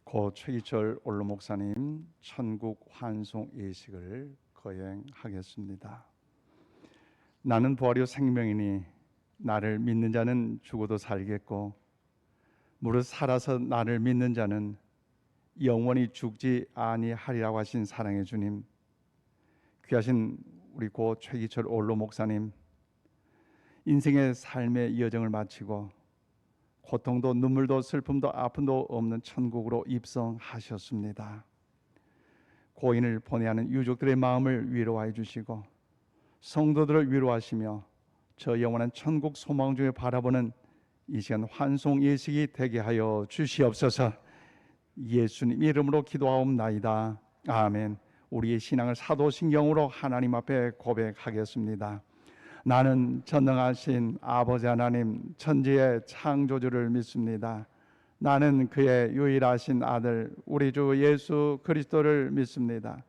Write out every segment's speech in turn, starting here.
고 최기철 원로 목사님 천국 환송 예식을 거행하겠습니다. 나는 부활이요 생명이니 나를 믿는 자는 죽어도 살겠고 무릇 살아서 나를 믿는 자는 영원히 죽지 아니하리라고 하신 사랑의 주님, 귀하신 우리 고 최기철 원로 목사님, 인생의 삶의 여정을 마치고 고통도 눈물도 슬픔도 아픔도 없는 천국으로 입성하셨습니다. 고인을 보내하는 유족들의 마음을 위로하여 주시고 성도들을 위로하시며 저 영원한 천국 소망 중에 바라보는 이 시간 환송 예식이 되게 하여 주시옵소서. 예수님 이름으로 기도하옵나이다. 아멘. 우리의 신앙을 사도신경으로 하나님 앞에 고백하겠습니다. 나는 전능하신 아버지 하나님 천지의 창조주를 믿습니다. 나는 그의 유일하신 아들 우리 주 예수 그리스도를 믿습니다.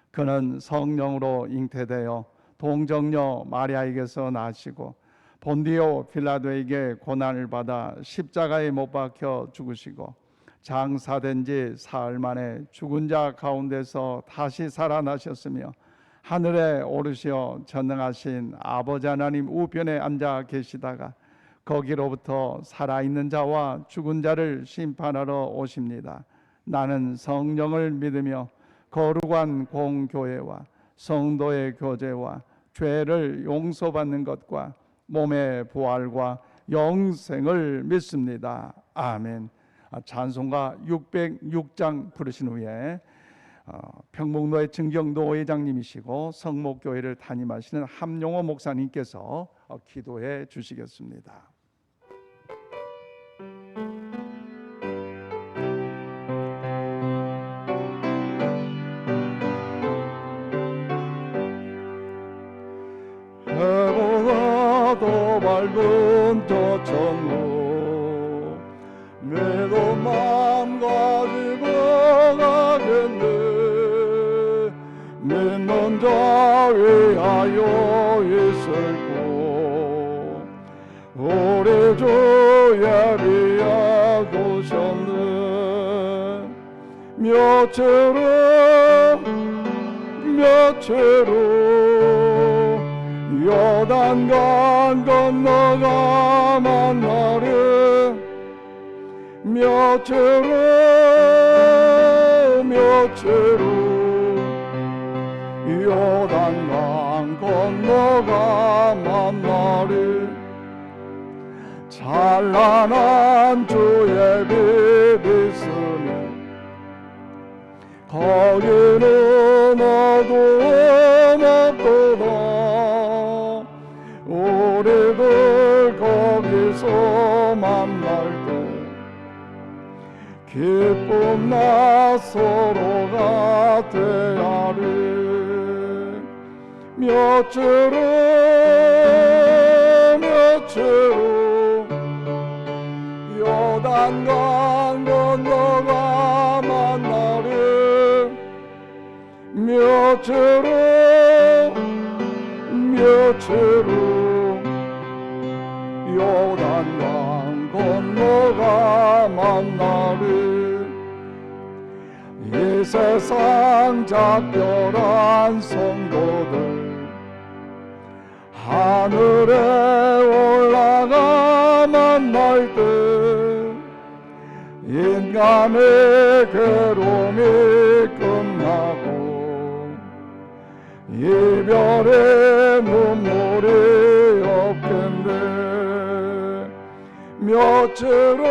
그는 성령으로 잉태되어 동정녀 마리아에게서 나시고 본디오 빌라도에게 고난을 받아 십자가에 못 박혀 죽으시고 장사된 지 사흘 만에 죽은 자 가운데서 다시 살아나셨으며 하늘에 오르시어 전능하신 아버지 하나님 우편에 앉아 계시다가 거기로부터 살아있는 자와 죽은 자를 심판하러 오십니다. 나는 성령을 믿으며 거룩한 공교회와 성도의 교제와 죄를 용서받는 것과 몸의 부활과 영생을 믿습니다. 아멘. 찬송가 606장 부르신 후에 평목로의 증경도 회장님이시고 성목교회를 담임하시는 함용호 목사님께서 기도해 주시겠습니다. 해보가 더 밝은 저 천국 매도 마음 가지고 가겠네. 믿는 자 위하여 있을고 우리 주 예비해 두셨네. 며칠로 요단강 건너가 만나려. 며칠로 요단강 건너가 만나리. 찬란한 주의 빛 있으니 거기는 어두움 없도다. 우리들 거기서 만날 때 기쁨 나 서로가 되하리. 며칠로 요단강 건너가 만나리. 며칠로 요단강 건너가 만나리. 이 세상 작별한 성도들 하늘에 올라가 만날 때 인간의 괴로움이 끝나고 이별의 눈물이 없겠네. 며칠로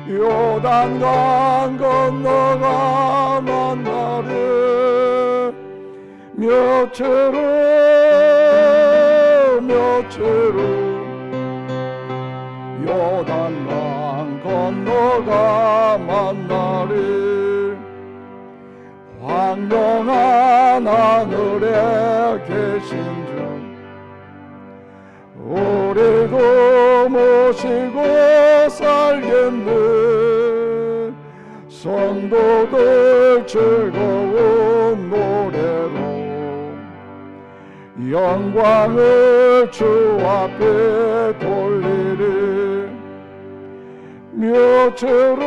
요단강 건너가 만나리. 며칠로 요단강 건너가 만나리. 황명한 하늘에 계신 주 우리도 모시고 살겠네. 성도들 즐거운 노래로 영광을 주 앞에 돌리리. 몇채로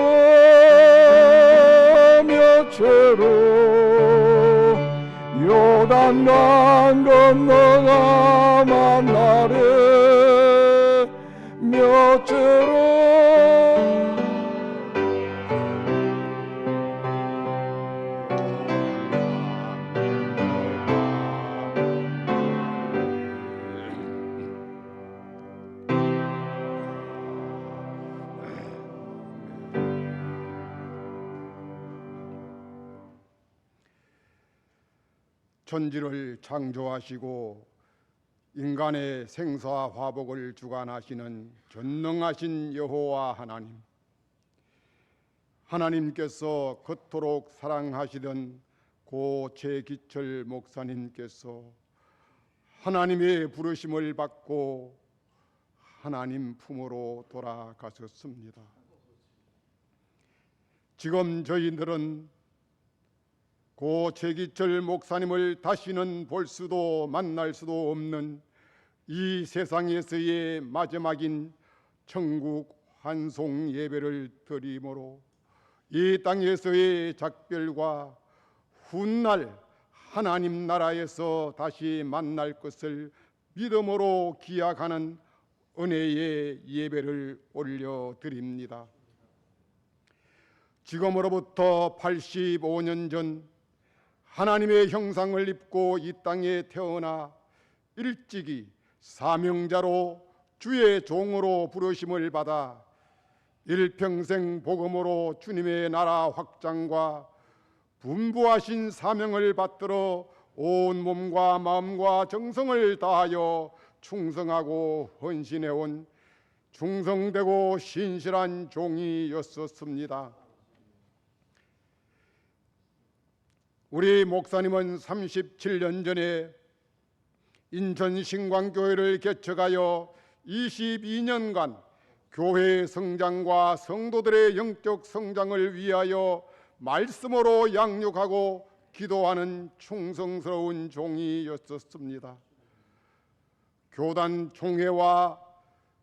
요단강 건너가 만나래 몇채로 천지를 창조하시고 인간의 생사와 화복을 주관하시는 전능하신 여호와 하나님, 하나님께서 그토록 사랑하시던 고 최기철 목사님께서 하나님의 부르심을 받고 하나님 품으로 돌아가셨습니다. 지금 저희들은 고 최기철 목사님을 다시는 볼 수도 만날 수도 없는 이 세상에서의 마지막인 천국 환송 예배를 드리므로 이 땅에서의 작별과 훗날 하나님 나라에서 다시 만날 것을 믿음으로 기약하는 은혜의 예배를 올려드립니다. 지금으로부터 85년 전 하나님의 형상을 입고 이 땅에 태어나 일찍이 사명자로 주의 종으로 부르심을 받아 일평생 복음으로 주님의 나라 확장과 분부하신 사명을 받들어 온 몸과 마음과 정성을 다하여 충성하고 헌신해온 충성되고 신실한 종이었었습니다. 우리 목사님은 37년 전에 인천 신광교회를 개척하여 22년간 교회의 성장과 성도들의 영적 성장을 위하여 말씀으로 양육하고 기도하는 충성스러운 종이었었습니다. 교단 총회와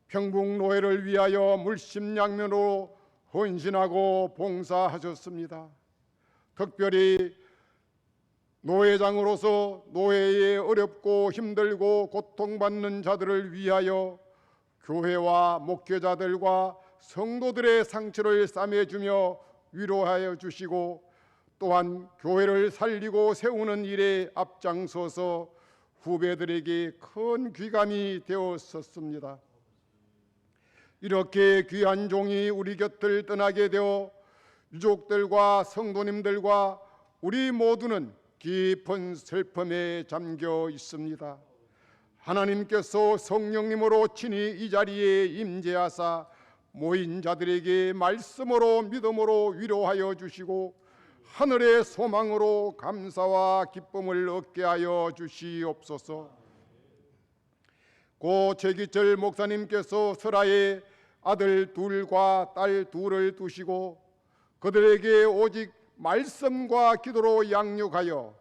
평북노회를 위하여 물심양면으로 헌신하고 봉사하셨습니다. 특별히 노회장으로서 노회에 어렵고 힘들고 고통받는 자들을 위하여 교회와 목회자들과 성도들의 상처를 싸매주며 위로하여 주시고 또한 교회를 살리고 세우는 일에 앞장서서 후배들에게 큰 귀감이 되었었습니다. 이렇게 귀한 종이 우리 곁을 떠나게 되어 유족들과 성도님들과 우리 모두는 깊은 슬픔에 잠겨 있습니다. 하나님께서 성령님으로 친히 이 자리에 임재하사 모인 자들에게 말씀으로 믿음으로 위로하여 주시고 하늘의 소망으로 감사와 기쁨을 얻게 하여 주시옵소서. 고 최기철 목사님께서 설하에 아들 둘과 딸 둘을 두시고 그들에게 오직 말씀과 기도로 양육하여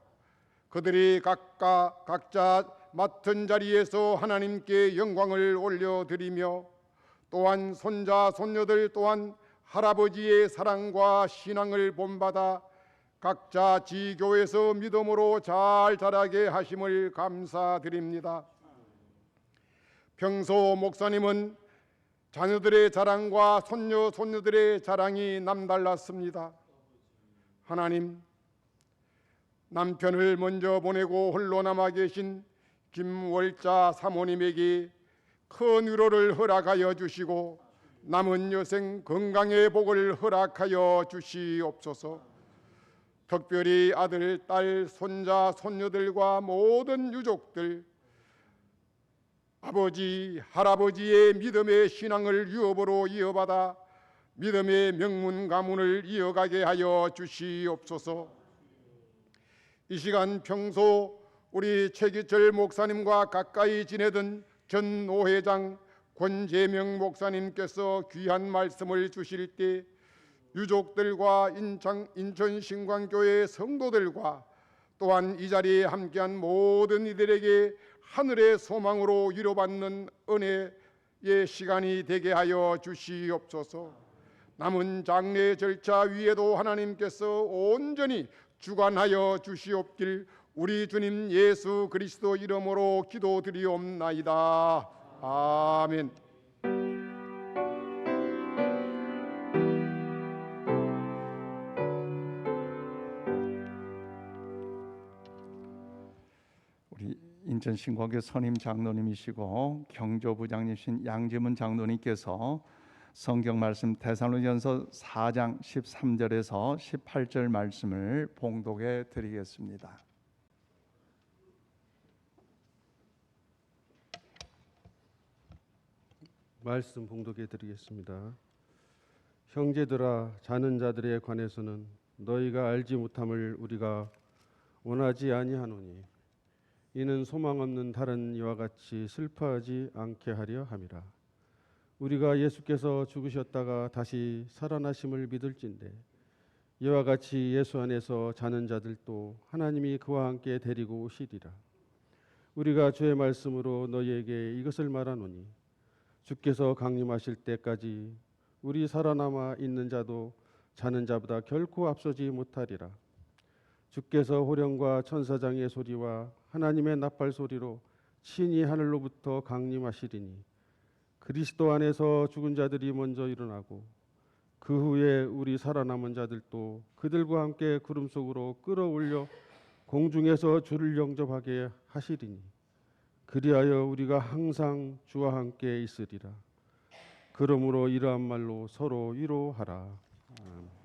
그들이 각자 맡은 자리에서 하나님께 영광을 올려드리며 또한 손자 손녀들 또한 할아버지의 사랑과 신앙을 본받아 각자 지교에서 믿음으로 잘 자라게 하심을 감사드립니다. 평소 목사님은 자녀들의 자랑과 손녀들의 자랑이 남달랐습니다. 하나님, 남편을 먼저 보내고 홀로 남아 계신 김월자 사모님에게 큰 위로를 허락하여 주시고 남은 여생 건강의 복을 허락하여 주시옵소서. 특별히 아들, 딸, 손자, 손녀들과 모든 유족들, 아버지, 할아버지의 믿음의 신앙을 유업으로 이어받아 믿음의 명문 가문을 이어가게 하여 주시옵소서. 이 시간 평소 우리 최기철 목사님과 가까이 지내던 전 노회장 권재명 목사님께서 귀한 말씀을 주실 때 유족들과 인천 신광교회 성도들과 또한 이 자리에 함께한 모든 이들에게 하늘의 소망으로 위로받는 은혜의 시간이 되게 하여 주시옵소서. 남은 장례 절차 위에도 하나님께서 온전히 주관하여 주시옵길 우리 주님 예수 그리스도 이름으로 기도드리옵나이다. 아멘. 우리 인천 신과교 선임 장로님이시고 경조부장님이신 양지문 장로님께서 성경 말씀 데살로니가전서 4장 13절에서 18절 말씀을 봉독해 드리겠습니다. 말씀 봉독해 드리겠습니다. 형제들아, 자는 자들에 관해서는 너희가 알지 못함을 우리가 원하지 아니하노니 이는 소망 없는 다른 이와 같이 슬퍼하지 않게 하려 함이라. 우리가 예수께서 죽으셨다가 다시 살아나심을 믿을진대 이와 같이 예수 안에서 자는 자들도 하나님이 그와 함께 데리고 오시리라. 우리가 주의 말씀으로 너희에게 이것을 말하노니 주께서 강림하실 때까지 우리 살아남아 있는 자도 자는 자보다 결코 앞서지 못하리라. 주께서 호령과 천사장의 소리와 하나님의 나팔 소리로 친히 하늘로부터 강림하시리니 그리스도 안에서 죽은 자들이 먼저 일어나고 그 후에 우리 살아남은 자들도 그들과 함께 구름 속으로 끌어올려 공중에서 주를 영접하게 하시리니 그리하여 우리가 항상 주와 함께 있으리라. 그러므로 이러한 말로 서로 위로하라. 아멘.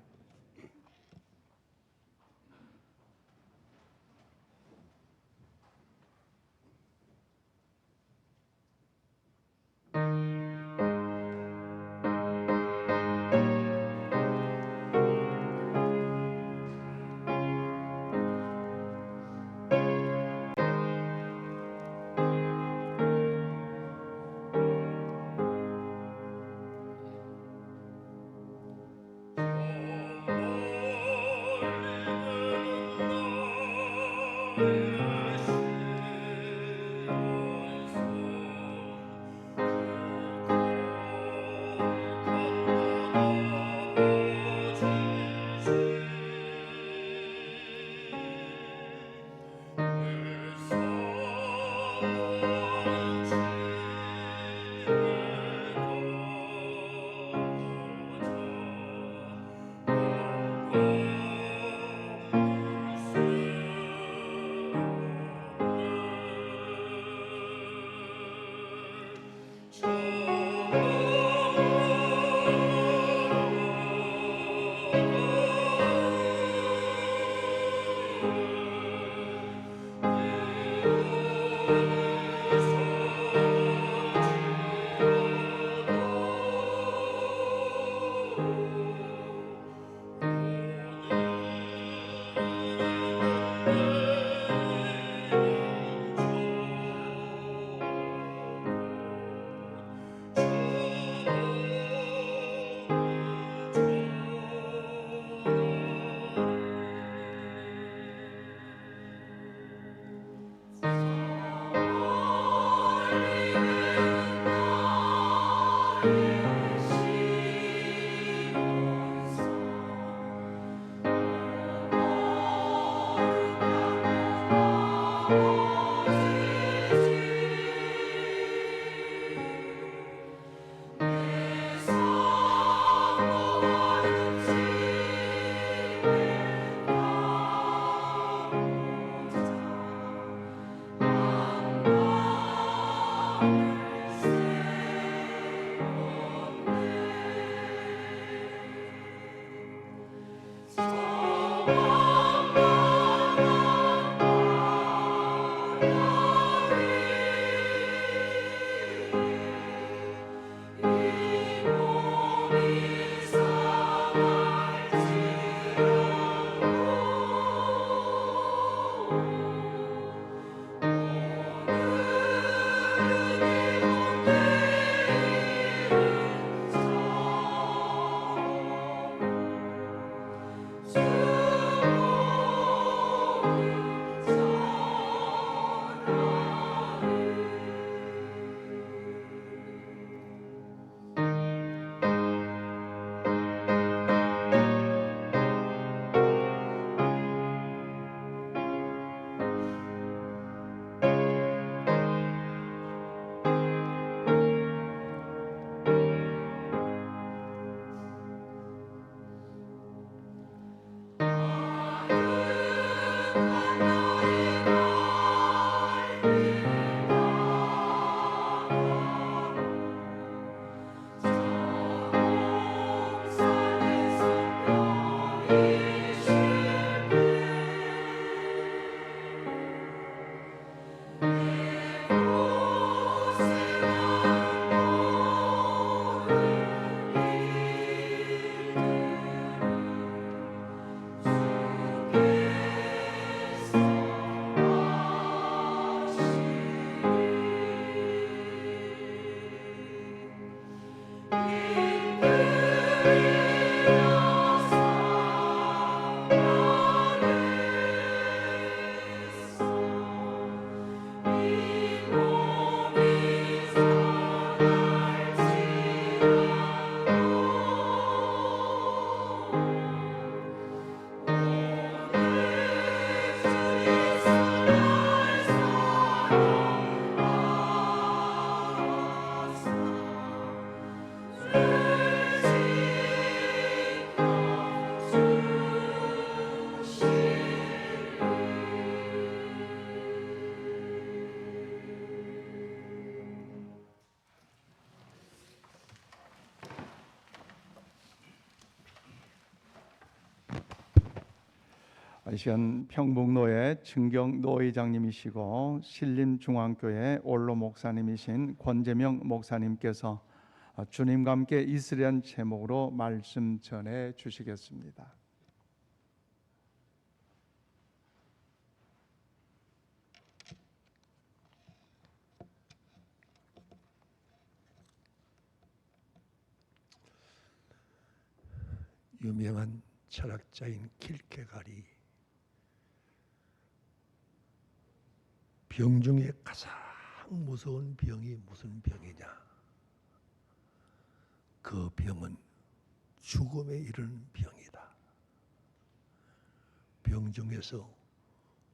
이 시간 평북노회 증경 노회장님이시고 신림중앙교회 원로 목사님이신 권재명 목사님께서 주님과 함께 있으리란 제목으로 말씀 전해 주시겠습니다. 유명한 철학자인 킬케가리 병 중에 가장 무서운 병이 무슨 병이냐? 그 병은 죽음에 이르는 병이다. 병 중에서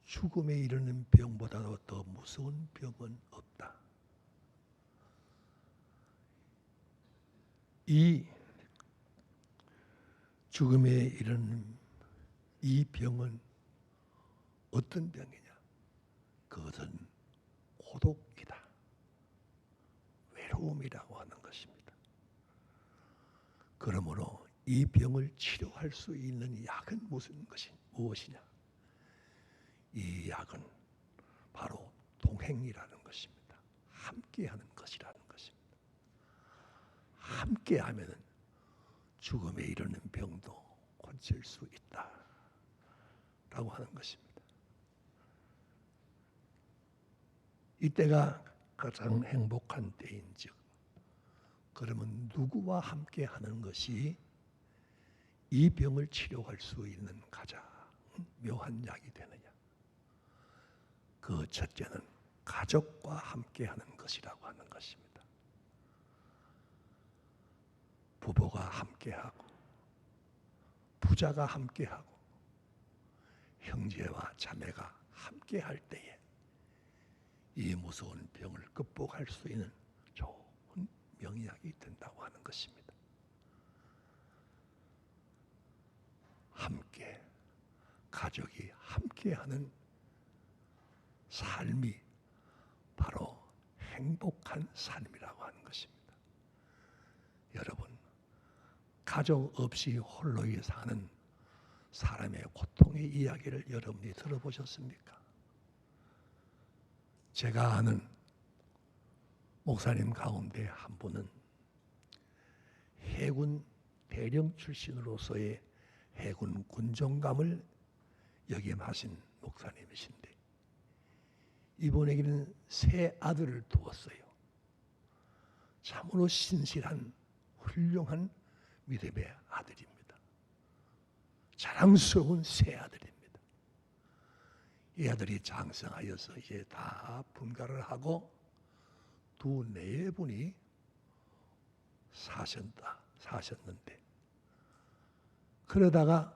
죽음에 이르는 병보다도 더 무서운 병은 없다. 이 죽음에 이르는 이 병은 어떤 병이냐? 그것은 고독이다. 외로움이라고 하는 것입니다. 그러므로 이 병을 치료할 수 있는 약은 무엇이냐? 이 약은 바로 동행이라는 것입니다. 함께하는 것이라는 것입니다. 함께하면은 죽음에 이르는 병도 고칠 수 있다라고 하는 것입니다. 이때가 가장 행복한 때인즉, 그러면 누구와 함께 하는 것이 이 병을 치료할 수 있는 가장 묘한 약이 되느냐? 그 첫째는 가족과 함께 하는 것이라고 하는 것입니다. 부부가 함께하고 부자가 함께하고 형제와 자매가 함께할 때에 이 무서운 병을 극복할 수 있는 좋은 명약이 된다고 하는 것입니다. 함께, 가족이 함께하는 삶이 바로 행복한 삶이라고 하는 것입니다. 여러분, 가족 없이 홀로이 사는 사람의 고통의 이야기를 여러분이 들어보셨습니까? 제가 아는 목사님 가운데 한 분은 해군 대령 출신으로서의 해군 군정감을 역임하신 목사님이신데, 이분에게는 세 아들을 두었어요. 참으로 신실한 훌륭한 믿음의 아들입니다. 자랑스러운 세 아들입니다. 이 아들이 장성하여서 이제 다 분가를 하고 두 네 분이 사셨는데, 그러다가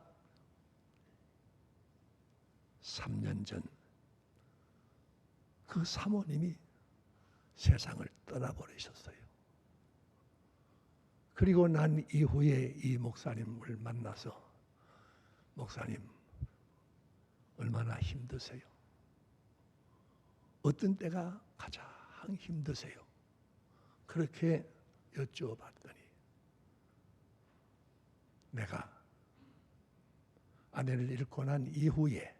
3년 전 그 사모님이 세상을 떠나버리셨어요. 그리고 난 이후에 이 목사님을 만나서, 목사님 얼마나 힘드세요? 어떤 때가 가장 힘드세요? 그렇게 여쭈어봤더니, 내가 아내를 잃고 난 이후에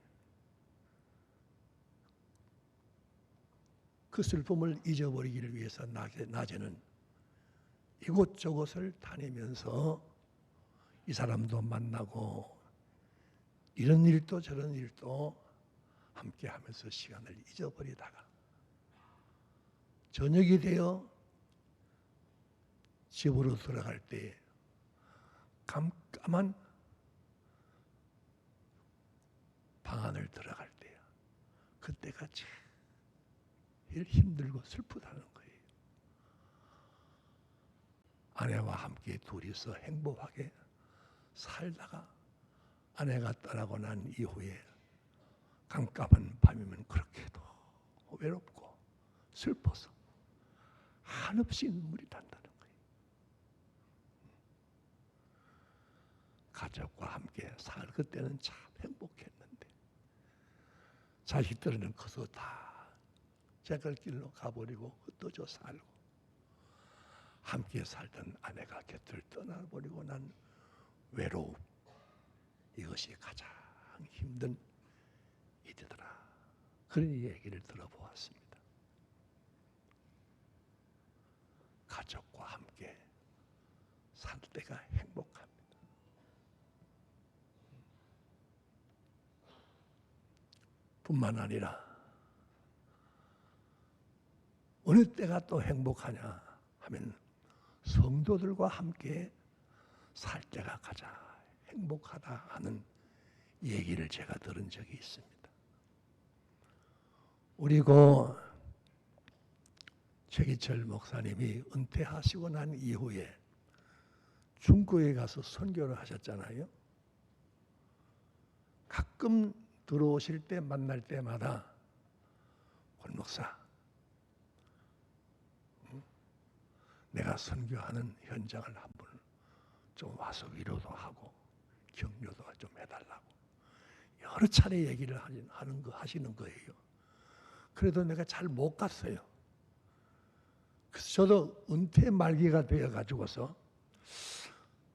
그 슬픔을 잊어버리기를 위해서 낮에는 이곳저곳을 다니면서 이 사람도 만나고 이런 일도 저런 일도 함께 하면서 시간을 잊어버리다가 저녁이 되어 집으로 들어갈 때 깜깜한 방 안을 들어갈 때야, 그때가 제일 힘들고 슬프다는 거예요. 아내와 함께 둘이서 행복하게 살다가 아내가 떠나고 난 이후에 깜깜한 밤이면 그렇게도 외롭고 슬퍼서 한없이 눈물이 난다는 거예요. 가족과 함께 살 그때는 참 행복했는데, 자식들은 커서 다 제갈 길로 가버리고 흩어져 살고, 함께 살던 아내가 곁을 떠나버리고 난 외로움, 이것이 가장 힘든 이되더라. 그런 얘기를 들어보았습니다. 가족과 함께 살 때가 행복합니다. 뿐만 아니라 어느 때가 또 행복하냐 하면 성도들과 함께 살 때가 가장 행복하다 하는 얘기를 제가 들은 적이 있습니다. 우리고 최기철 목사님이 은퇴하시고 난 이후에 중국에 가서 선교를 하셨잖아요. 가끔 들어오실 때 만날 때마다 권 목사, 내가 선교하는 현장을 한번 좀 와서 위로도 하고 격려도 좀 해달라고 여러 차례 얘기를 하시는 거예요. 그래도 내가 잘 못 갔어요. 그래서 저도 은퇴 말기가 되어 가지고서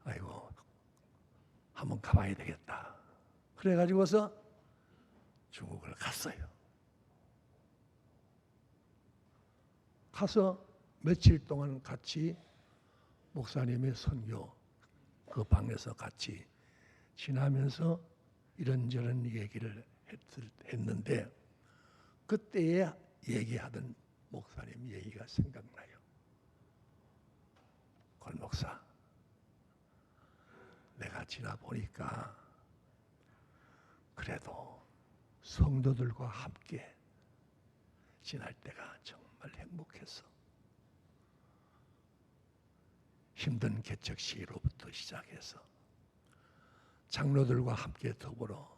아이고 한번 가봐야 되겠다. 그래 가지고서 중국을 갔어요. 가서 며칠 동안 같이 목사님의 선교 그 방에서 같이 지나면서 이런저런 얘기를 했는데 그때에 얘기하던 목사님 얘기가 생각나요. 권 목사, 내가 지나보니까 그래도 성도들과 함께 지날 때가 정말 행복했어. 힘든 개척 시기로부터 시작해서 장로들과 함께 더불어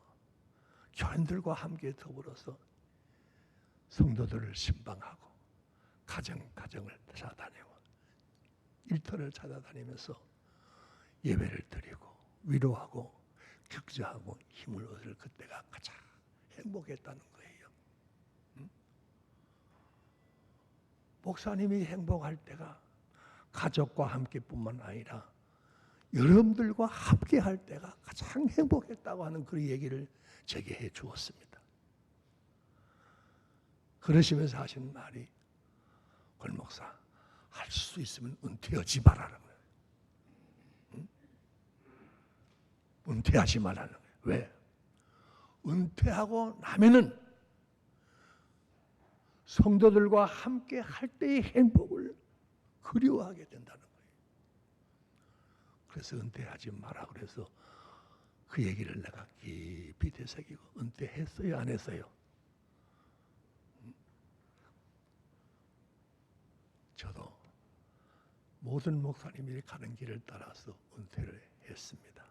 교인들과 함께 더불어서 성도들을 신방하고 가정을 찾아다니고 일터를 찾아다니면서 예배를 드리고 위로하고 격려하고 힘을 얻을 그때가 가장 행복했다는 거예요. 목사님이 행복할 때가 가족과 함께뿐만 아니라 여러분들과 함께 할 때가 가장 행복했다고 하는 그 얘기를 제게 해 주었습니다. 그러시면서 하신 말이 권 목사, 할 수 있으면 은퇴하지 말라는 거예요. 응? 은퇴하지 말라는 거예요. 왜? 은퇴하고 나면은 성도들과 함께 할 때의 행복을 그리워하게 된다는 거예요. 그래서 은퇴하지 마라 그래서 그 얘기를 내가 깊이 되새기고 은퇴했어요, 안 했어요? 저도 모든 목사님이 가는 길을 따라서 은퇴를 했습니다.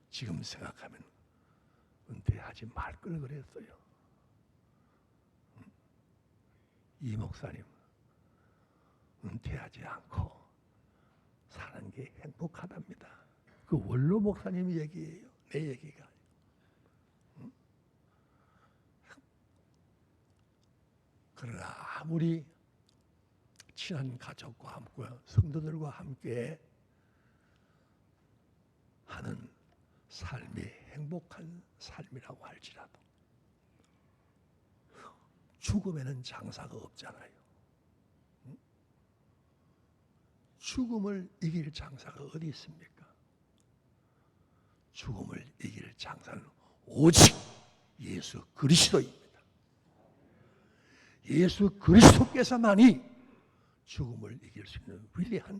지금 생각하면 은퇴하지 말 걸 그랬어요. 이 목사님 은퇴하지 않고 사는 게 행복하답니다. 그 원로 목사님 얘기예요. 내 얘기가. 그러나 아무리 친한 가족과 함께 성도들과 함께 하는 삶이 행복한 삶이라고 할지라도 죽음에는 장사가 없잖아요. 죽음을 이길 장사가 어디 있습니까? 죽음을 이길 장사는 오직 예수 그리스도입니다. 예수 그리스도께서만이 죽음을 이길 수 있는 위대한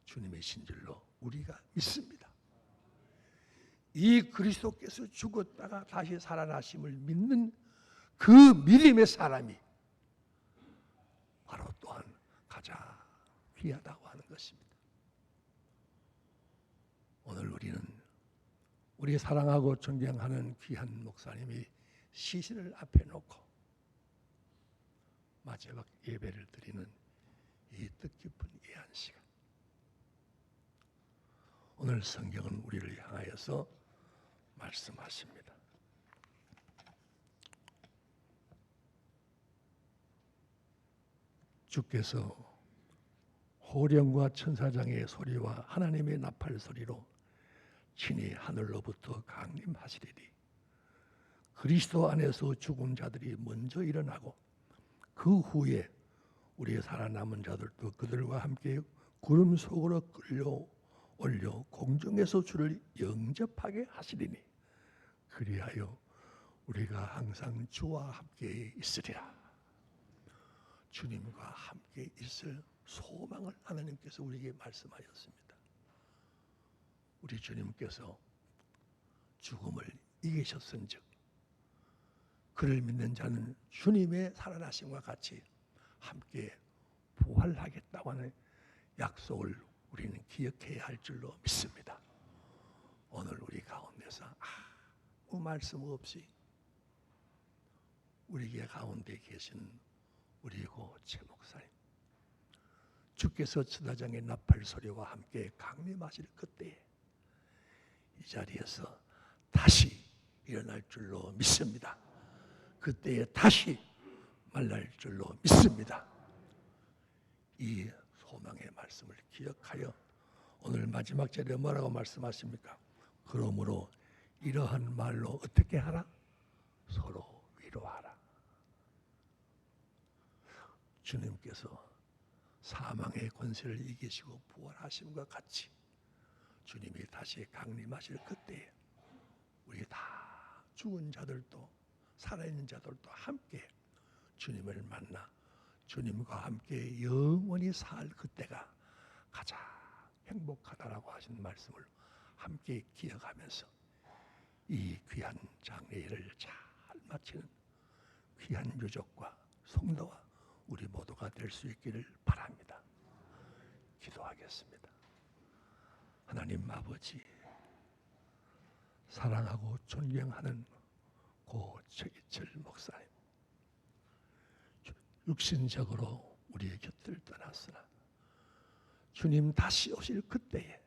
주님의 신줄로 우리가 믿습니다. 이 그리스도께서 죽었다가 다시 살아나심을 믿는 그 믿음의 사람이 바로 또한 가장 귀하다고 하는 것입니다. 오늘 우리는 우리 사랑하고 존경하는 귀한 목사님이 시신을 앞에 놓고 마지막 예배를 드리는 이 뜻깊은 예한 시간. 오늘 성경은 우리를 향하여서 말씀하십니다. 주께서 호령과 천사장의 소리와 하나님의 나팔 소리로 친히 하늘로부터 강림하시리니 그리스도 안에서 죽은 자들이 먼저 일어나고 그 후에 우리의 살아남은 자들도 그들과 함께 구름 속으로 끌려 올려 공중에서 주를 영접하게 하시리니 그리하여 우리가 항상 주와 함께 있으리라. 주님과 함께 있을 소망을 하나님께서 우리에게 말씀하였습니다. 우리 주님께서 죽음을 이기셨은즉 그를 믿는 자는 주님의 살아나심과 같이 함께 부활하겠다고 하는 약속을 우리는 기억해야 할 줄로 믿습니다. 오늘 우리 가운데서 아무 말씀 없이 우리 가운데 계신 우리 고최 목사님, 주께서 천하장의 나팔 소리와 함께 강림하실 그때에 이 자리에서 다시 일어날 줄로 믿습니다. 그때에 다시 만날 줄로 믿습니다. 이 소망의 말씀을 기억하여 오늘 마지막 절에 뭐라고 말씀하십니까? 그러므로 이러한 말로 어떻게 하라? 서로 위로하라. 주님께서 사망의 권세를 이기시고 부활하심과 같이 주님이 다시 강림하실 그때에 우리 다 죽은 자들도 살아있는 자들도 함께 주님을 만나 주님과 함께 영원히 살 그때가 가장 행복하다라고 하신 말씀을 함께 기억하면서 이 귀한 장례일을 잘 마치는 귀한 유족과 성도와 우리 모두가 될 수 있기를 바랍니다. 기도하겠습니다. 하나님 아버지, 사랑하고 존경하는 고 최기철 목사님, 육신적으로 우리의 곁을 떠났으나 주님 다시 오실 그때에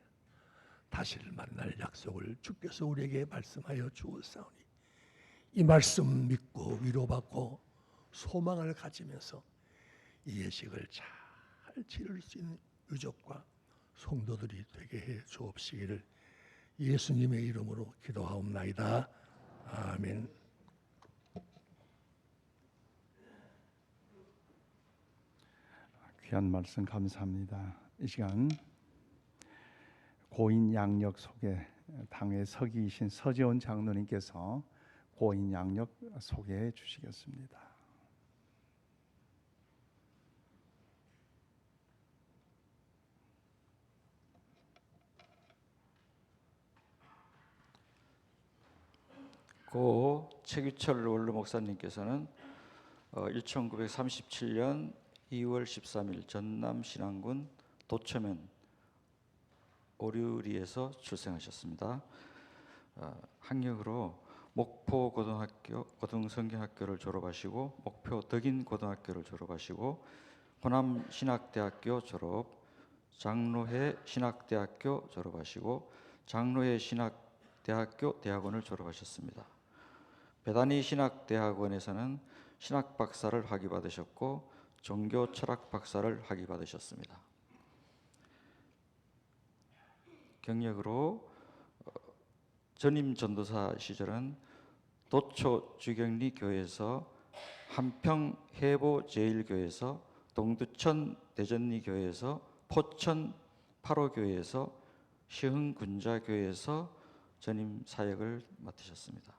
다시를 만날 약속을 주께서 우리에게 말씀하여 주었사오니 이 말씀 믿고 위로받고 소망을 가지면서 이 예식을 잘 치를 수 있는 유족과 성도들이 되게 해 주옵시기를 예수님의 이름으로 기도하옵나이다. 아멘. 귀한 말씀 감사합니다. 이 시간 고인 양력 속에 당의 서기이신 서재원 장로님께서 고인 양력 소개해 주시겠습니다. 고 최규철 원로 목사님께서는 1937년 2월 13일 전남 신안군 도처면 오류리에서 출생하셨습니다. 학력으로 목포 고등학교 고등성경학교를 졸업하시고 목표 덕인 고등학교를 졸업하시고 호남 신학대학교 졸업, 장로회 신학대학교 졸업하시고 장로회 신학대학교 대학원을 졸업하셨습니다. 베다니 신학대학원에서는 신학 박사를 학위받으셨고 종교 철학 박사를 학위받으셨습니다. 경력으로 전임 전도사 시절은 도초 주경리 교회에서 한평 해보 제일교회에서 동두천 대전리 교회에서 포천 8호 교회에서 시흥 군자교회에서 전임 사역을 맡으셨습니다.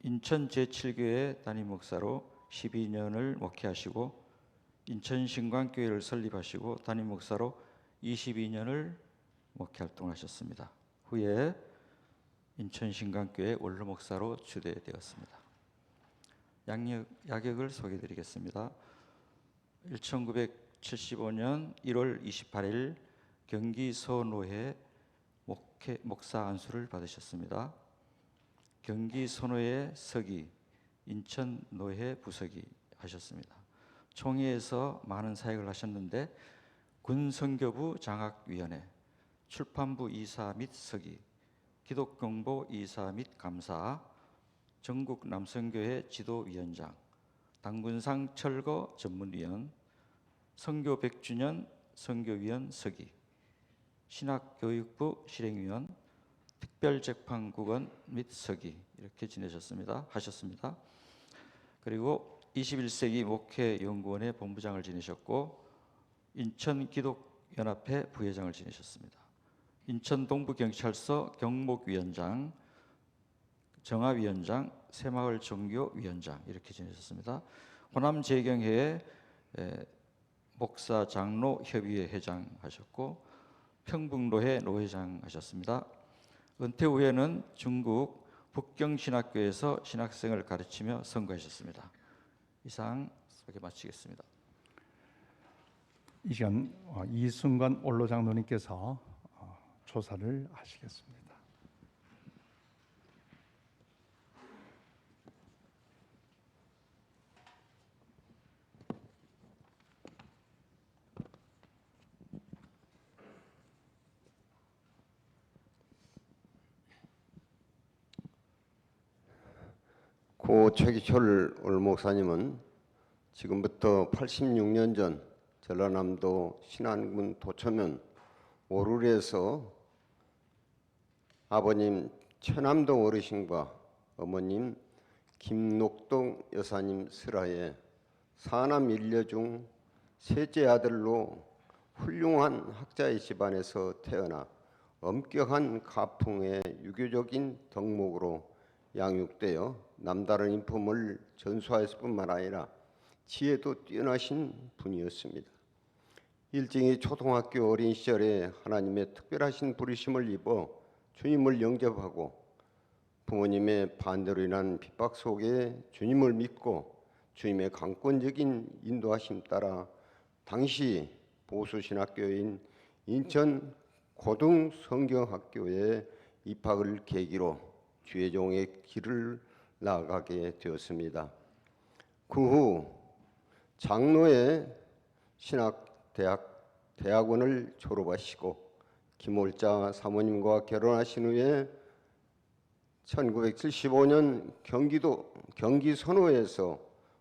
인천 제7교회 담임 목사로 12년을 목회하시고 인천 신광교회를 설립하시고 담임 목사로 22년을 목회 활동하셨습니다. 후에 인천 신광교회 원로 목사로 추대되었습니다. 야격을 소개해드리겠습니다. 1975년 1월 28일 경기 서노회 목사 안수를 받으셨습니다. 경기 선호회 서기, 인천 노회 부서기 하셨습니다. 총회에서 많은 사역을 하셨는데 군선교부 장학위원회, 출판부 이사 및 서기, 기독경보 이사 및 감사, 전국 남성교회 지도위원장, 당군상 철거 전문위원, 선교 100주년 선교위원 서기, 신학교육부 실행위원, 특별재판국원 및 서기 이렇게 하셨습니다. 그리고 21세기 목회연구원의 본부장을 지내셨고 인천기독연합회 부회장을 지내셨습니다. 인천동부경찰서 경목위원장, 정화위원장, 새마을종교위원장 이렇게 지내셨습니다. 호남재경회의 목사 장로 협의회 회장 하셨고 평북노회 노회장 하셨습니다. 은퇴 후에는 중국 북경신학교에서 신학생을 가르치며 선거하셨습니다. 이상 소개 마치겠습니다. 이 시간 이순관 원로 장로님께서 조사를 하시겠습니다. 고 최기철 올목사님은 지금부터 86년 전 전라남도 신안군 도초면 오룰에서 아버님 최남동 어르신과 어머님 김녹동 여사님 슬하에 사남 일녀 중 셋째 아들로 훌륭한 학자의 집안에서 태어나 엄격한 가풍의 유교적인 덕목으로 양육되어 남다른 인품을 전수하였을 뿐만 아니라 지혜도 뛰어나신 분이었습니다. 일찍이 초등학교 어린 시절에 하나님의 특별하신 부르심을 입어 주님을 영접하고 부모님의 반대로 인한 핍박 속에 주님을 믿고 주님의 강권적인 인도하심 따라 당시 보수신학교인 인천 고등성경학교에 입학을 계기로 주의 종의 길을 나아가게 되었습니다. 그 후 장로의 신학대학원을 졸업하시고 김홀자 사모님과 결혼하신 후에 1975년 경기 선호에서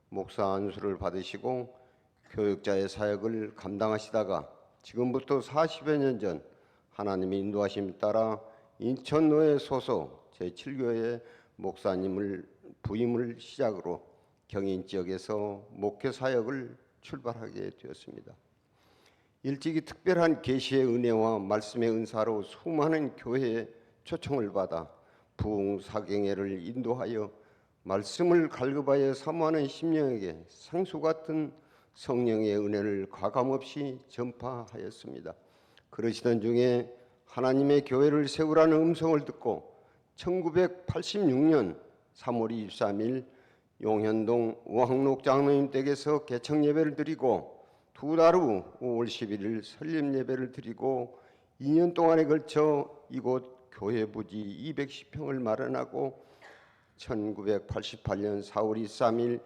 목사 안수를 받으시고 교육자의 사역을 감당하시다가 지금부터 40여 년 전 하나님의 인도하심에 따라 인천노회 소속 제7교회 목사님을 부임을 시작으로 경인 지역에서 목회 사역을 출발하게 되었습니다. 일찍이 특별한 계시의 은혜와 말씀의 은사로 수많은 교회에 초청을 받아 부흥 사경회를 인도하여 말씀을 갈급하여 사모하는 심령에게 상수 같은 성령의 은혜를 과감없이 전파하였습니다. 그러시던 중에 하나님의 교회를 세우라는 음성을 듣고 1986년 3월 23일 용현동 우학록 장로님 댁에서 개청 예배를 드리고 두 달 후 5월 11일 설립 예배를 드리고 2년 동안에 걸쳐 이곳 교회 부지 210평을 마련하고 1988년 4월 23일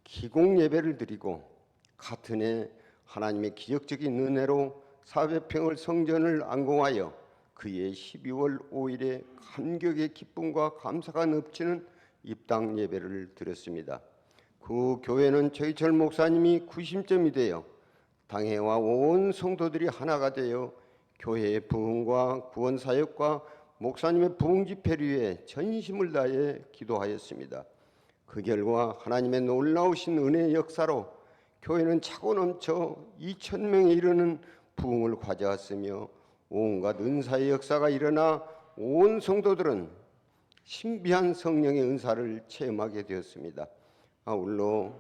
기공 예배를 드리고 같은 해 하나님의 기적적인 은혜로 400평을 성전을 안공하여 그해 12월 5일에 감격의 기쁨과 감사가 넘치는 입당 예배를 드렸습니다. 그 교회는 최기철 목사님이 구심점이 되어 당회와 온 성도들이 하나가 되어 교회의 부흥과 구원 사역과 목사님의 부흥 집회를 위해 전심을 다해 기도하였습니다. 그 결과 하나님의 놀라우신 은혜의 역사로 교회는 차고 넘쳐 2,000명에 이르는 부흥을 가져왔으며 온갖 은사의 역사가 일어나 온 성도들은 신비한 성령의 은사를 체험하게 되었습니다. 아울러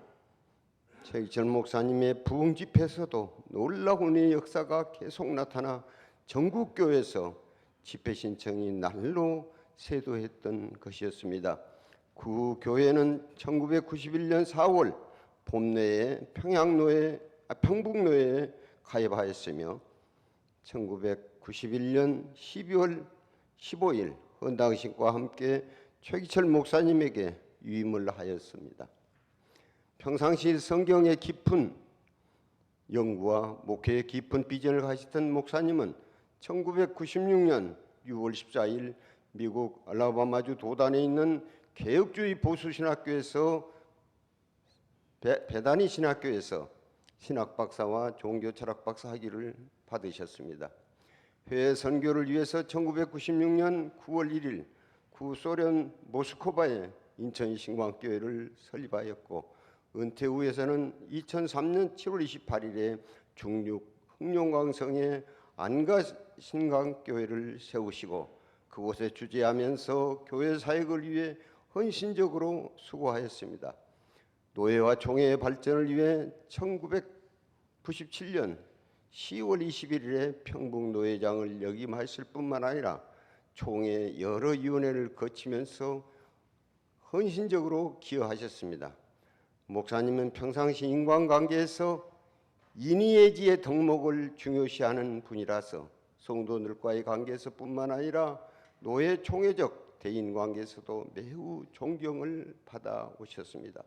최기철 목사님의 부흥 집회에서도 놀라운 은혜의 역사가 계속 나타나 전국 교회에서 집회 신청이 날로 쇄도했던 것이었습니다. 그 교회는 1991년 4월 봄내에 평북노회에 가입하였으며 1991년 12월 15일 헌당식과 함께 최기철 목사님에게 위임을 하였습니다. 평상시 성경의 깊은 연구와 목회의 깊은 비전을 가지던 목사님은 1996년 6월 14일 미국 알라바마주 도단에 있는 개혁주의 보수신학교에서 베다니 신학교에서 신학박사와 종교철학박사 학위를 받으셨습니다. 해외 선교를 위해서 1996년 9월 1일 구소련 모스크바에 인천 신광교회를 설립하였고 은퇴 후에서는 2003년 7월 28일에 중륙 흑룡강성에 안가 신강교회를 세우시고 그곳에 주재하면서 교회 사역을 위해 헌신적으로 수고하였습니다. 노예와 총회의 발전을 위해 1997년 10월 21일에 평북 노회장을 역임하였을 뿐만 아니라 총회 여러 위원회를 거치면서 헌신적으로 기여하셨습니다. 목사님은 평상시 인간관계에서 인의예지의 덕목을 중요시하는 분이라서 성도들과의 관계에서뿐만 아니라 노예 총회적 대인관계에서도 매우 존경을 받아 오셨습니다.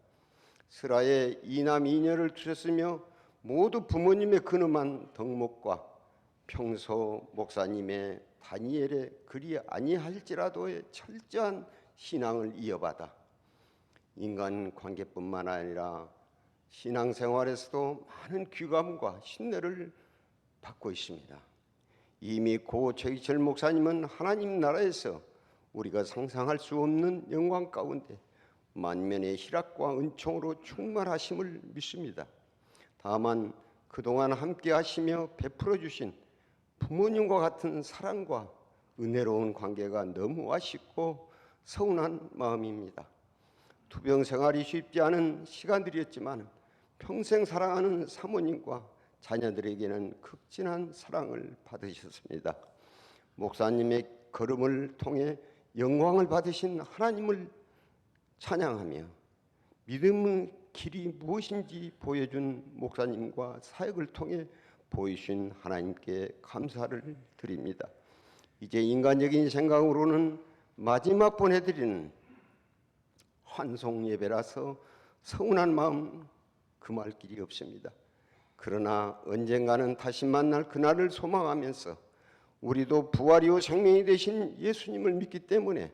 스라에 이남 이녀를 두셨으며 모두 부모님의 근엄한 덕목과 평소 목사님의 다니엘의 그리 아니할지라도의 철저한 신앙을 이어받아 인간관계뿐만 아니라 신앙생활에서도 많은 귀감과 신뢰를 받고 있습니다. 이미 고 최기철 목사님은 하나님 나라에서 우리가 상상할 수 없는 영광 가운데 만면의 희락과 은총으로 충만하심을 믿습니다. 다만 그동안 함께 하시며 베풀어 주신 부모님과 같은 사랑과 은혜로운 관계가 너무 아쉽고 서운한 마음입니다. 투병 생활이 쉽지 않은 시간들이었지만 평생 사랑하는 사모님과 자녀들에게는 극진한 사랑을 받으셨습니다. 목사님의 걸음을 통해 영광을 받으신 하나님을 찬양하며 믿음의 길이 무엇인지 보여준 목사님과 사역을 통해 보이신 하나님께 감사를 드립니다. 이제 인간적인 생각으로는 마지막 번 해드리는 환송 예배라서 서운한 마음 금할 길이 없습니다. 그러나 언젠가는 다시 만날 그날을 소망하면서 우리도 부활이요 생명이 되신 예수님을 믿기 때문에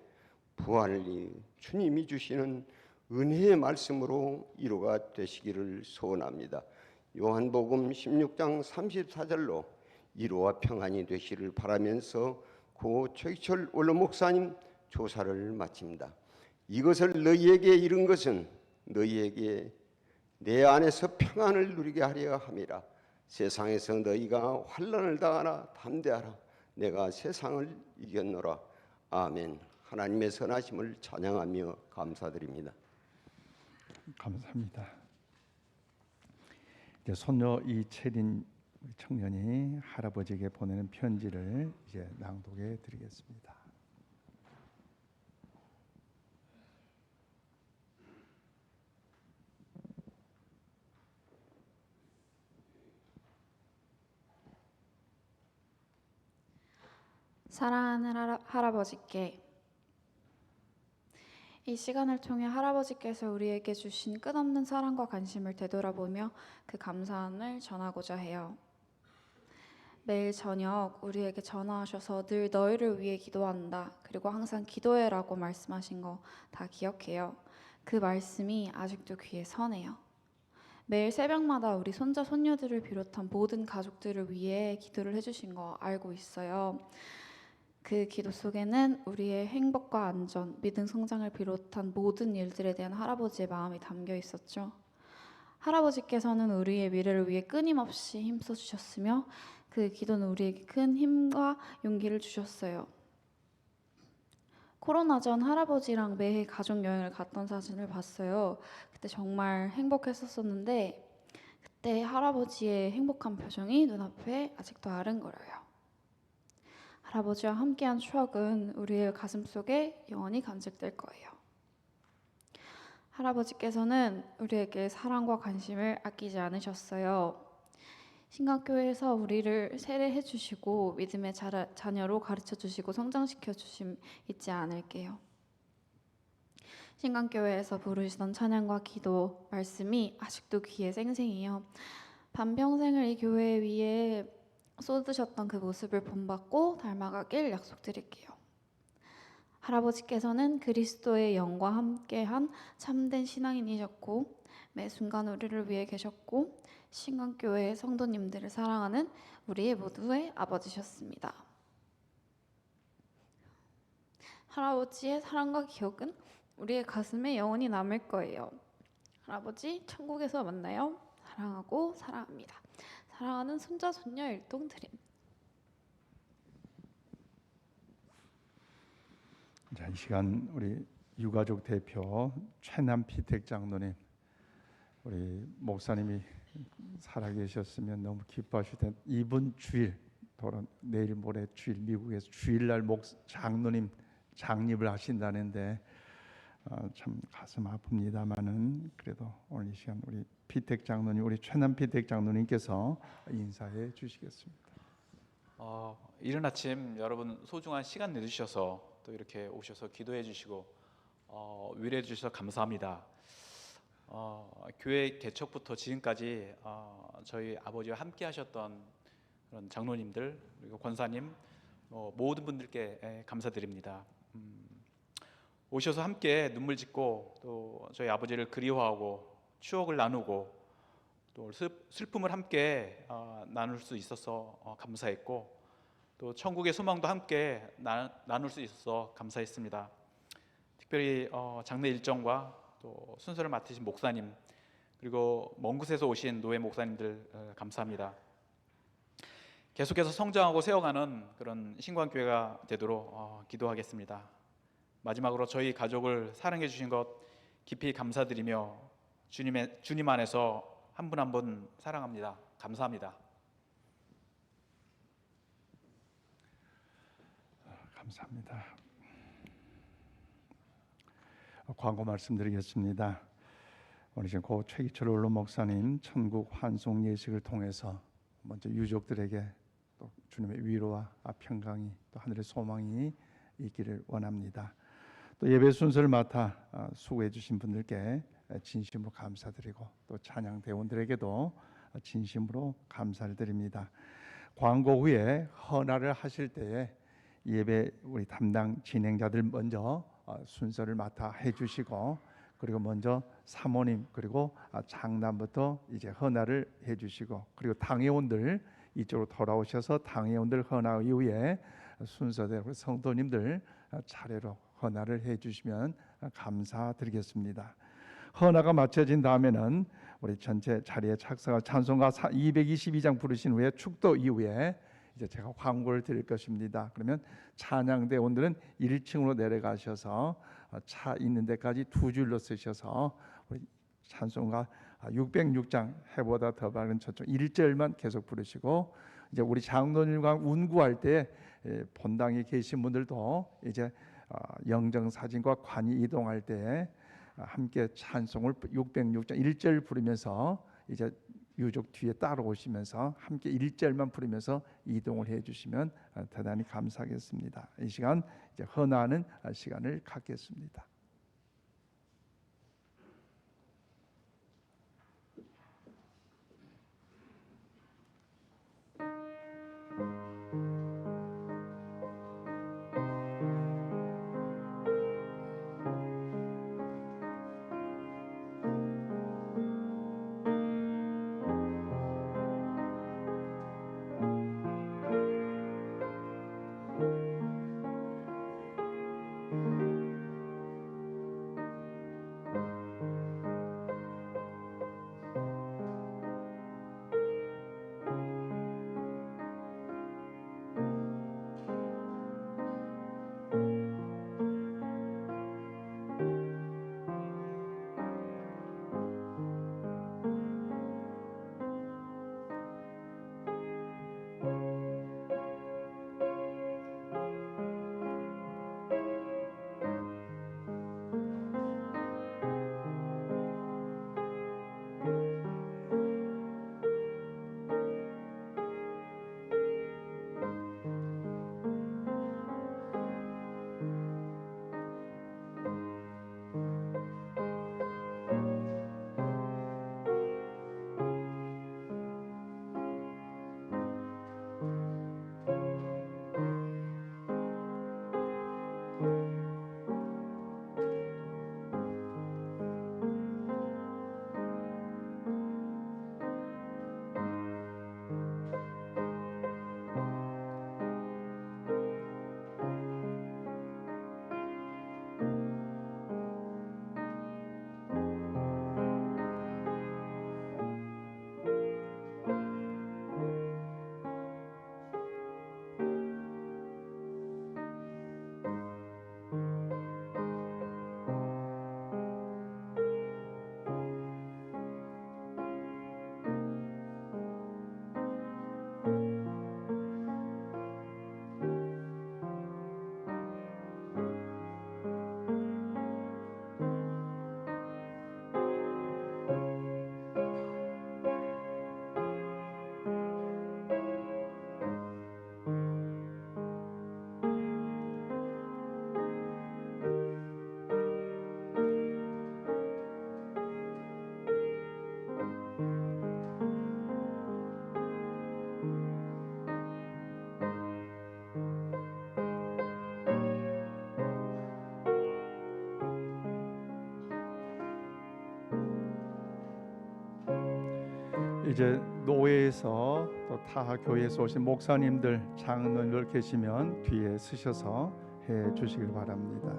부활이 주님이 주시는 은혜의 말씀으로 위로가 되시기를 소원합니다. 요한복음 16장 34절로 위로와 평안이 되시를 바라면서 고 최기철 원로 목사님 조사를 마칩니다. 이것을 너희에게 이른 것은 너희에게 내 안에서 평안을 누리게 하려 함이라. 세상에서 너희가 환난을 당하나 담대하라. 내가 세상을 이겼노라. 아멘. 하나님의 선하심을 찬양하며 감사드립니다. 감사합니다. 이제 손녀 이채린 청년이 할아버지에게 보내는 편지를 이제 낭독해 드리겠습니다. 사랑하는 할아버지께, 이 시간을 통해 할아버지께서 우리에게 주신 끝없는 사랑과 관심을 되돌아보며 그 감사함을 전하고자 해요. 매일 저녁 우리에게 전화하셔서 늘 너희를 위해 기도한다, 그리고 항상 기도해라고 말씀하신 거 다 기억해요. 그 말씀이 아직도 귀에 서네요. 매일 새벽마다 우리 손자 손녀들을 비롯한 모든 가족들을 위해 기도를 해주신 거 알고 있어요. 그 기도 속에는 우리의 행복과 안전, 믿음 성장을 비롯한 모든 일들에 대한 할아버지의 마음이 담겨 있었죠. 할아버지께서는 우리의 미래를 위해 끊임없이 힘써 주셨으며 그 기도는 우리에게 큰 힘과 용기를 주셨어요. 코로나 전 할아버지랑 매해 가족 여행을 갔던 사진을 봤어요. 그때 정말 행복했었는데 그때 할아버지의 행복한 표정이 눈앞에 아직도 아른거려요. 할아버지와 함께한 추억은 우리의 가슴속에 영원히 간직될 거예요. 할아버지께서는 우리에게 사랑과 관심을 아끼지 않으셨어요. 신각교회에서 우리를 세례해 주시고 믿음의 자녀로 가르쳐 주시고 성장시켜 주심 잊지 않을게요. 신각교회에서 부르시던 찬양과 기도, 말씀이 아직도 귀에 생생해요. 반평생을 이 교회 위에 쏟으셨던 그 모습을 본받고 닮아가길 약속드릴게요. 할아버지께서는 그리스도의 영과 함께한 참된 신앙인이셨고 매 순간 우리를 위해 계셨고 신강교회의 성도님들을 사랑하는 우리의 모두의 아버지셨습니다. 할아버지의 사랑과 기억은 우리의 가슴에 영원히 남을 거예요. 할아버지, 천국에서 만나요. 사랑하고 사랑합니다. 사랑하는 손자 손녀 일동 드림. 자, 이 시간 우리 유가족 대표 최남피택 장로님, 우리 목사님이 살아계셨으면 너무 기뻐하실 텐데 이번 주일 내일 모레 주일 미국에서 주일날 장로님 장립을 하신다는데 참 가슴 아픕니다만은 그래도 오늘 이 시간 우리 피택 장로님, 우리 최남피택 장로님께서 인사해 주시겠습니다. 이른 아침 여러분 소중한 시간 내주셔서 또 이렇게 오셔서 기도해 주시고 위로해 주셔서 감사합니다. 교회 개척부터 지금까지 저희 아버지와 함께 하셨던 그런 장로님들 그리고 권사님 모든 분들께 감사드립니다. 오셔서 함께 눈물 짓고 또 저희 아버지를 그리워하고 추억을 나누고 또 슬픔을 함께 나눌 수 있어서 감사했고 또 천국의 소망도 함께 나눌 수 있어서 감사했습니다. 특별히 장례 일정과 또 순서를 맡으신 목사님 그리고 먼 곳에서 오신 노회 목사님들 감사합니다. 계속해서 성장하고 세워가는 그런 신광교회가 되도록 기도하겠습니다. 마지막으로 저희 가족을 사랑해 주신 것 깊이 감사드리며 주님 안에서 한 분 한 분 사랑합니다. 감사합니다. 감사합니다. 광고 말씀드리겠습니다. 오늘 지금 고 최기철 원로 목사님 천국 환송 예식을 통해서 먼저 유족들에게 또 주님의 위로와 평강이 또 하늘의 소망이 있기를 원합니다. 또 예배 순서를 맡아 수고해 주신 분들께 진심으로 감사드리고 또 찬양 대원들에게도 진심으로 감사를 드립니다. 광고 후에 헌화를 하실 때에 예배 우리 담당 진행자들 먼저 순서를 맡아 해주시고 그리고 먼저 사모님 그리고 장남부터 이제 헌화를 해주시고 그리고 당회원들 이쪽으로 돌아오셔서 당회원들 헌화 이후에 순서대로 성도님들 차례로 헌화를 해주시면 감사드리겠습니다. 헌화가 마쳐진 다음에는 우리 전체 자리에 착석할 찬송가 222장 부르신 후에 축도 이후에 이제 제가 광고를 드릴 것입니다. 그러면 찬양대원들은 1층으로 내려가셔서 차 있는 데까지 두 줄로 쓰셔서 우리 찬송가 606장 해보다 더 밝은 저쪽 1절만 계속 부르시고 이제 우리 장로님과 운구할 때 본당에 계신 분들도 이제 영정사진과 관이 이동할 때 함께 찬송을 606장 1절 부르면서 이제 유족 뒤에 따라오시면서 함께 1절만 부르면서 이동을 해주시면 대단히 감사하겠습니다. 이 시간 이제 헌화하는 시간을 갖겠습니다. 이제 노회에서 또 타 교회에서 오신 목사님들, 장로님들 계시면 뒤에 서셔서 해 주시길 바랍니다.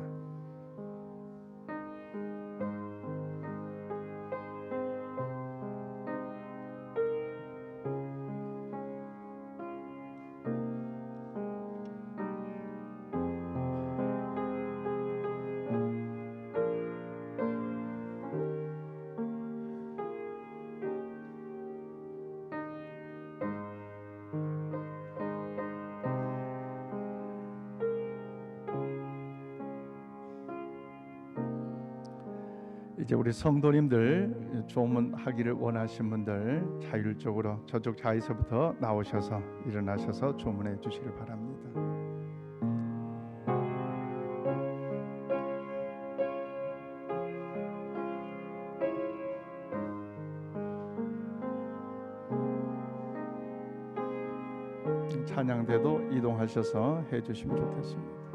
이제 우리 성도님들 조문하기를 원하신 분들 자율적으로 저쪽 자리에서부터 나오셔서 일어나셔서 조문해 주시길 바랍니다. 찬양대도 이동하셔서 해 주시면 좋겠습니다.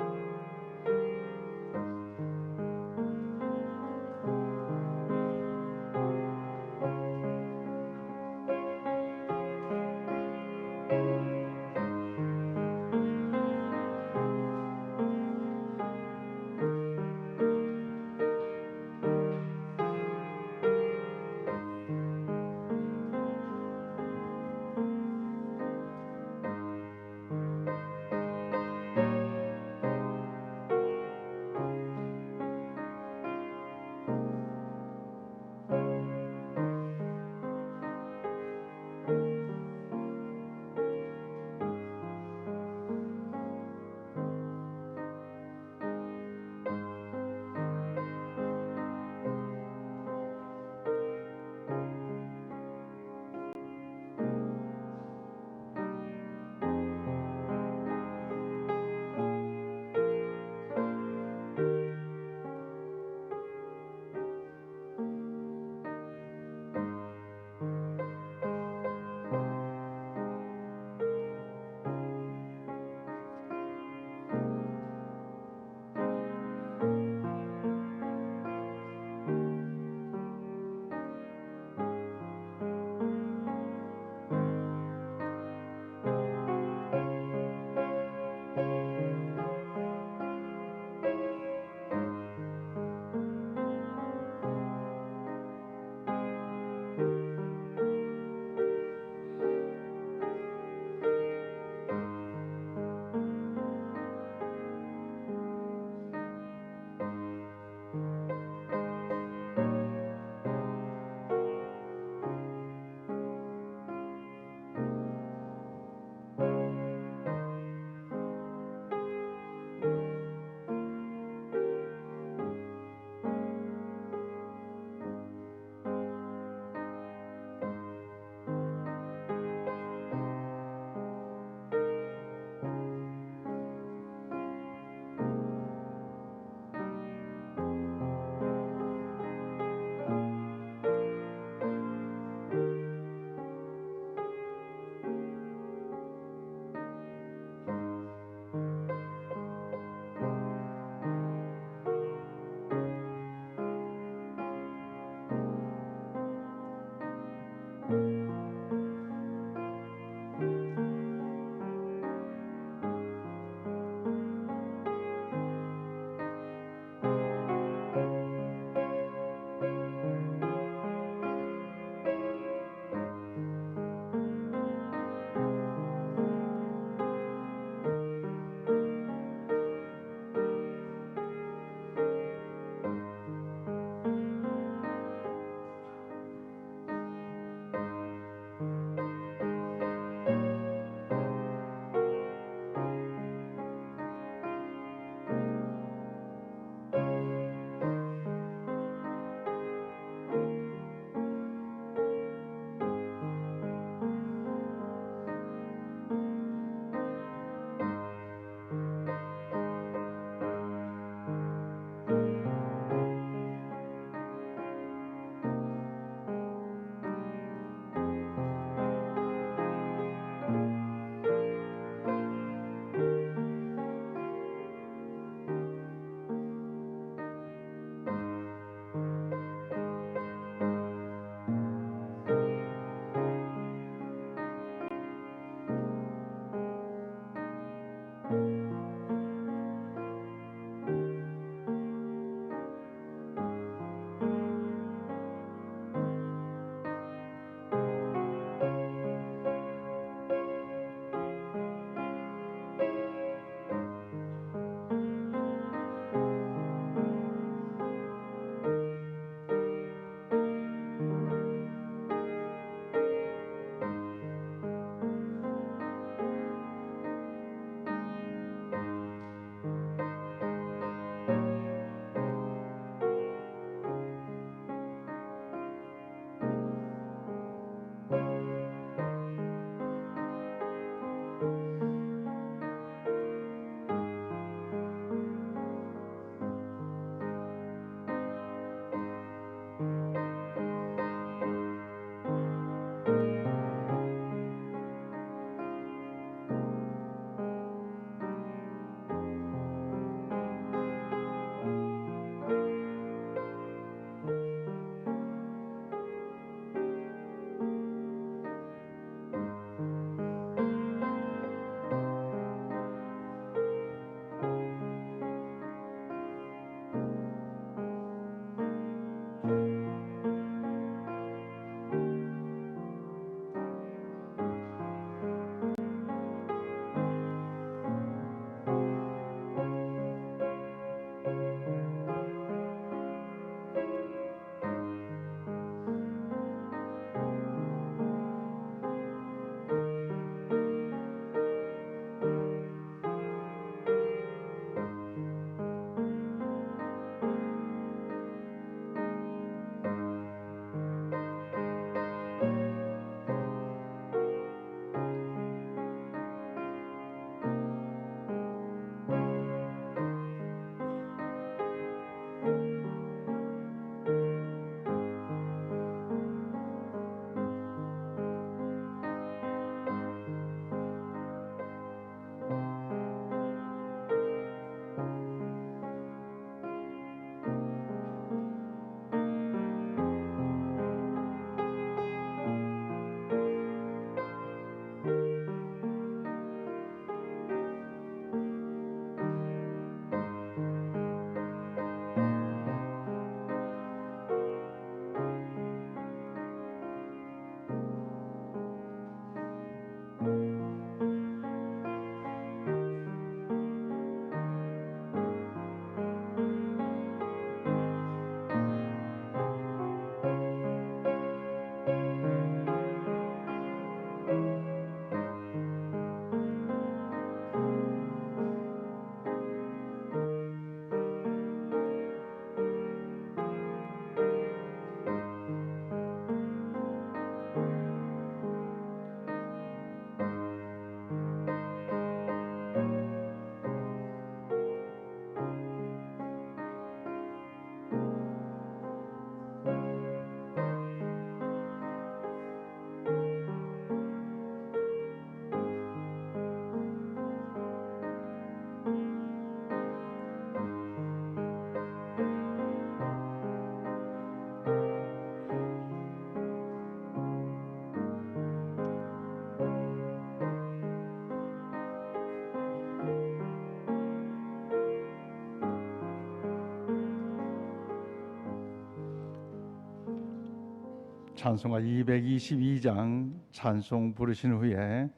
찬송가 222장 찬송 부르신 후에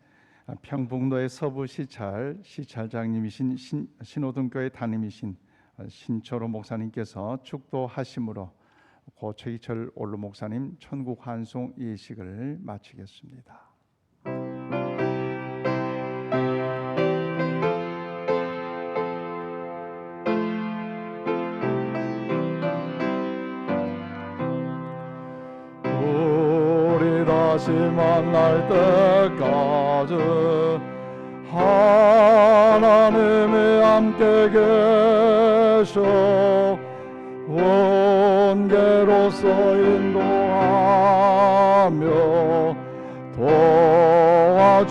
평북로의 서부 시찰장님이신 신호등교회 담임이신 신초로 목사님께서 축도하심으로 고 최기철 원로 목사님 천국 환송 예식을 마치겠습니다. 우리 다시 만날 때까지 하나님이 함께 계셔 원계로서 인도하며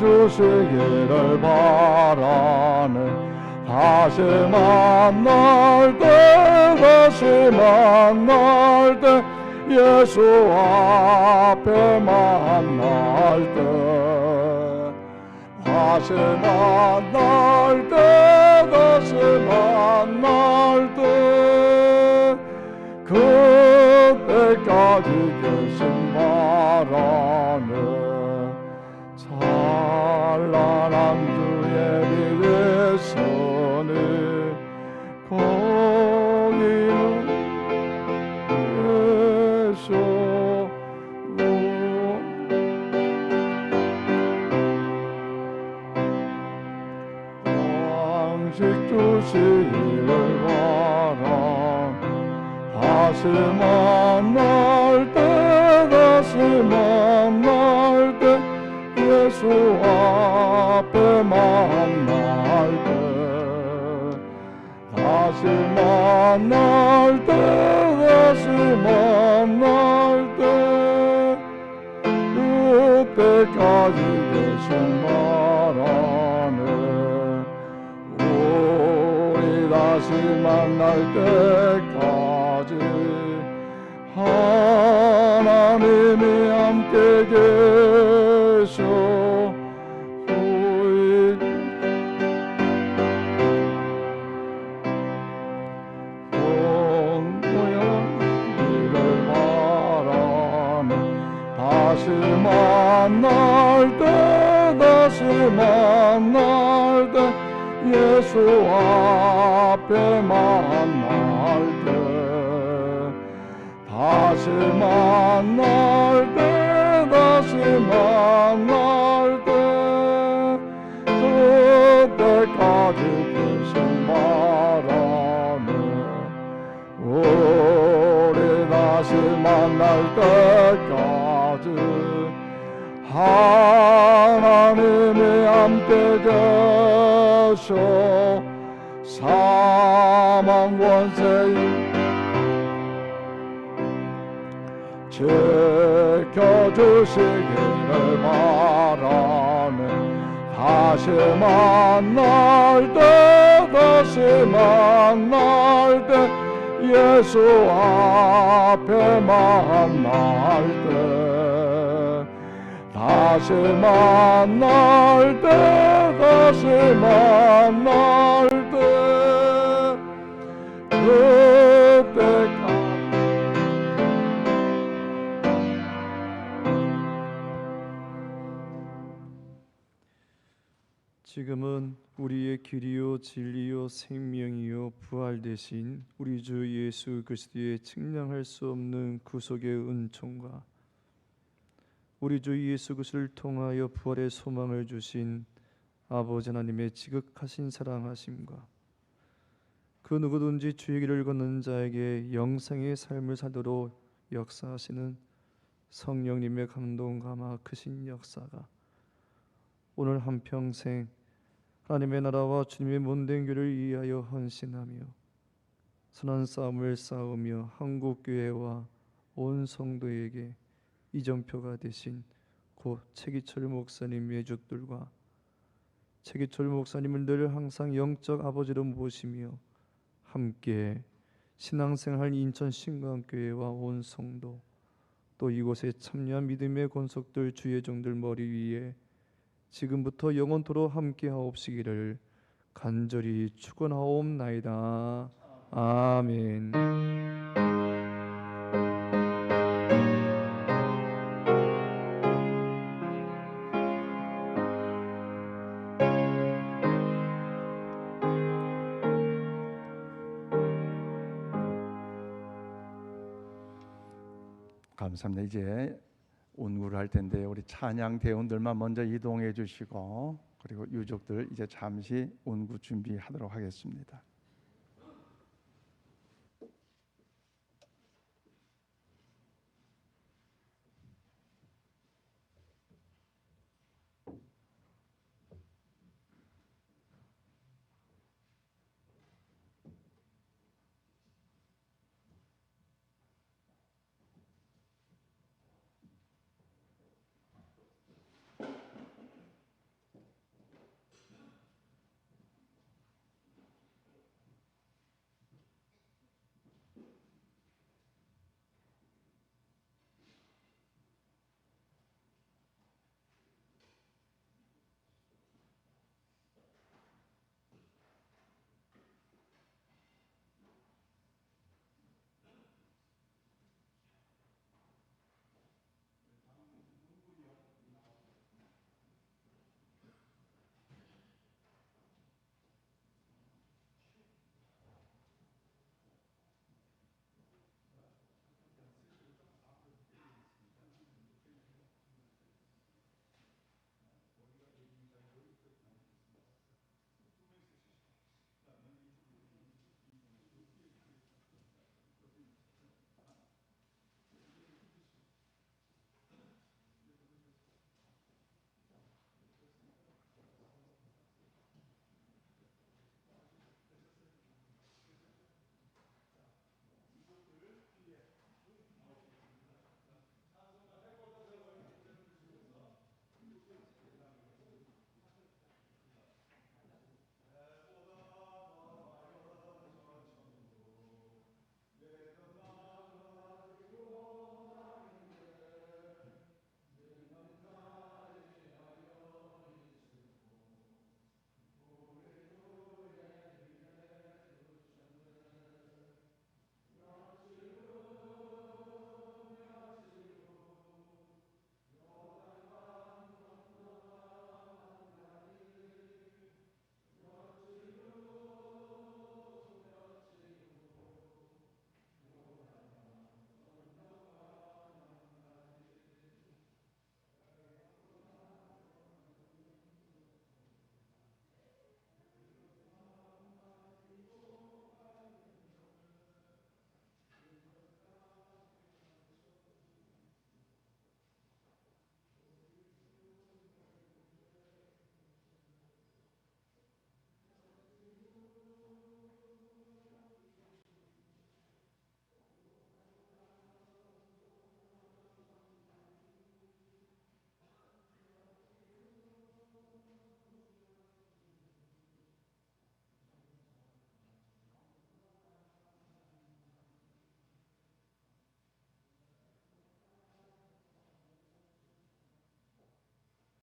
도와주시기를 바라네. 다시 만날 때 예수 앞에 만날 때 다시 만날 때 그때까지 계신 바라네. 찬란한 주의 빛의 선을 거기는 예수 양식 주시기를 바라. 다시 만날 때 예수 앞에 만날 때 다시 만날 때 그때까지 계신 바라네. 우리 다시 만날 때까지 하나님이 함께 계셔 이를 바라네. 다시 만날 때 예수 앞에 만날 때 다시 만날 때 그때까지 계신 바라네. 우리 다시 만날 때까지 하나님이 함께 계셔 사망 권세인 지켜주시기를 바라네. 다시 만날 때 예수 앞에 만날 때 다시 만날 때 그때까지 지금은 우리의 길이요 진리요 생명이요 부활 되신 우리 주 예수 그리스도의 측량할 수 없는 구속의 은총과 우리 주 예수 그리스도를 통하여 부활의 소망을 주신 아버지 하나님의 지극하신 사랑하심과 그 누구든지 주의 길을 걷는 자에게 영생의 삶을 살도록 역사하시는 성령님의 감동 감화 크신 역사가 오늘 한평생 하나님의 나라와 주님의 몸된 교를 위하여 헌신하며 선한 싸움을 싸우며 한국교회와 온 성도에게 이정표가 되신 고 최기철 목사님의 주들과 최기철 목사님을 늘 항상 영적 아버지로 모시며 함께 신앙생활 인천 신광교회와 온 성도 또 이곳에 참여한 믿음의 권속들 주의 종들 머리 위에 지금부터 영원토록 함께 하옵시기를 간절히 축원하옵나이다. 아멘. 감사합니다. 이제 운구를 할 텐데 우리 찬양 대원들만 먼저 이동해 주시고 그리고 유족들 이제 잠시 운구 준비하도록 하겠습니다.